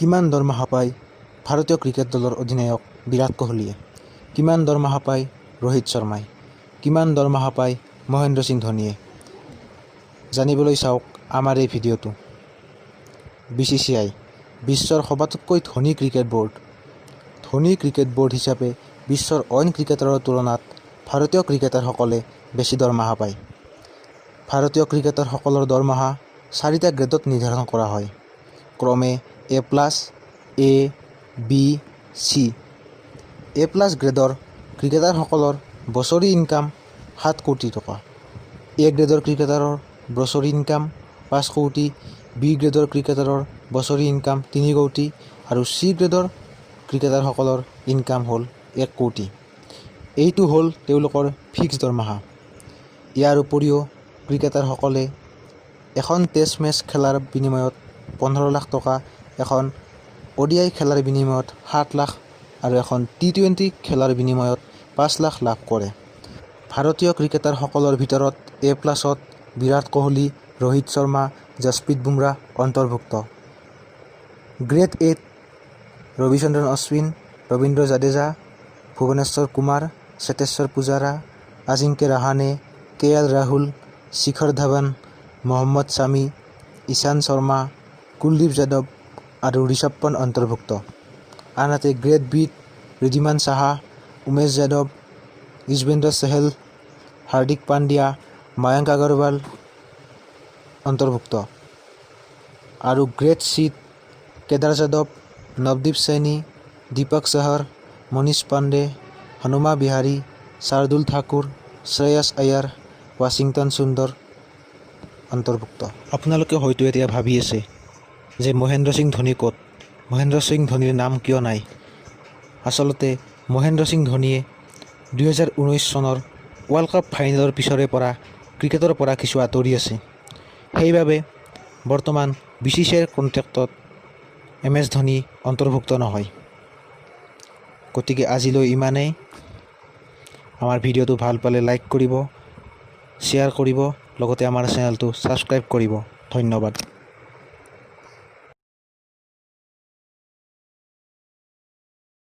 কিমান দৰমহা পায় ভাৰতীয় ক্ৰিকেট দলৰ অধিনায়ক বিৰাট কোহলীয়ে? কিমান দৰমহা পায় ৰোহিত শৰ্মাই? কিমান দৰমহা পায় মহেন্দ্ৰ সিং ধোনীয়ে? জানিবলৈ চাওক আমাৰ এই ভিডিঅ'টো। BCCI বিশ্বৰ সবাতোকৈ ধনী ক্ৰিকেট বৰ্ড। ধনী ক্ৰিকেট বৰ্ড হিচাপে বিশ্বৰ অইন ক্ৰিকেটাৰৰ তুলনাত ভাৰতীয় ক্ৰিকেটাৰসকলে বেছি দৰমহা পায়। ভাৰতীয় ক্ৰিকেটাৰসকলৰ দৰমহা 4টা গ্ৰেডত নিৰ্ধাৰণ কৰা হয়, ক্ৰমে A+, A, B, C। A+ গ্ৰেডৰ ক্ৰিকেটাৰসকলৰ বছৰি ইনকাম 7 কোটি টকা। A গ্ৰেডৰ ক্ৰিকেটাৰৰ বছৰি ইনকাম 5 কোটি, B গ্ৰেডৰ ক্ৰিকেটাৰৰ বছৰি ইনকাম 3 কোটি আৰু C গ্ৰেডৰ ক্ৰিকেটাৰসকলৰ ইনকাম হ'ল 1 কোটি। এইটো হ'ল তেওঁলোকৰ ফিক্স দৰমহা। ইয়াৰ উপৰিও ক্ৰিকেটাৰসকলে এখন টেষ্ট মেচ খেলাৰ বিনিময়ত 15 লাখ টকা, এখন ODI খেলাৰ বিনিময়ত 7 লাখ আৰু এখন T20 খেলাৰ বিনিময়ত 5 লাখ লাভ কৰে। ভাৰতীয় ক্ৰিকেটাৰসকলৰ ভিতৰত A+ত বিৰাট কোহলী, ৰোহিত শৰ্মা, যশপ্ৰীত বুমৰাহ অন্তৰ্ভুক্ত। Grade A Ravichandran Ashwin, Ravindra Jadeja, Bhuvneshwar Kumar, Cheteshwar Pujara, Ajinkya Rahane, KL Rahul, Shikhar Dhawan, Mohammed Shami, Ishant Sharma, Kuldeep Yadav আৰু ঋষভ পন্ত অন্তৰ্ভুক্ত। আনহাতে গ্ৰেড Bত ঋদ্ধিমান সাহা, উমেশ যাদৱ, যুজবেন্দ্ৰ চেহল, হাৰ্দিক পাণ্ডিয়া, মায়াংক আগৰৱাল অন্তৰ্ভুক্ত আৰু গ্ৰেড Cত কেদাৰ যাদৱ, নৱদীপ চৈনী, দীপক চাহাৰ, মনীষ পাণ্ডে, হনুমা বিহাৰী, শাৰ্দুল ঠাকুৰ, শ্ৰেয়াছ আয়াৰ, ৱাশ্বিংটন সুন্দৰ অন্তৰ্ভুক্ত। আপোনালোকে হয়তো এতিয়া ভাবি আছে যে মহেন্দ্ৰ সিং ধোনী ক'ত? মহেন্দ্ৰ সিং ধোনীৰ নাম কিয় নাই? আচলতে মহেন্দ্ৰ সিং ধোনীয়ে 2019 চনৰ ৱৰ্ল্ড কাপ ফাইনেলৰ পিছৰে পৰা ক্ৰিকেটৰ পৰা কিছু আঁতৰি আছে। সেইবাবে বৰ্তমান BCCIৰ কণ্ট্ৰেক্টত MS ধোনী অন্তৰ্ভুক্ত নহয়। গতিকে আজিলৈ ইমানেই। আমাৰ ভিডিঅ'টো ভাল পালে লাইক কৰিব, শ্বেয়াৰ কৰিব, লগতে আমাৰ চেনেলটো ছাবস্ক্ৰাইব কৰিব। ধন্যবাদ।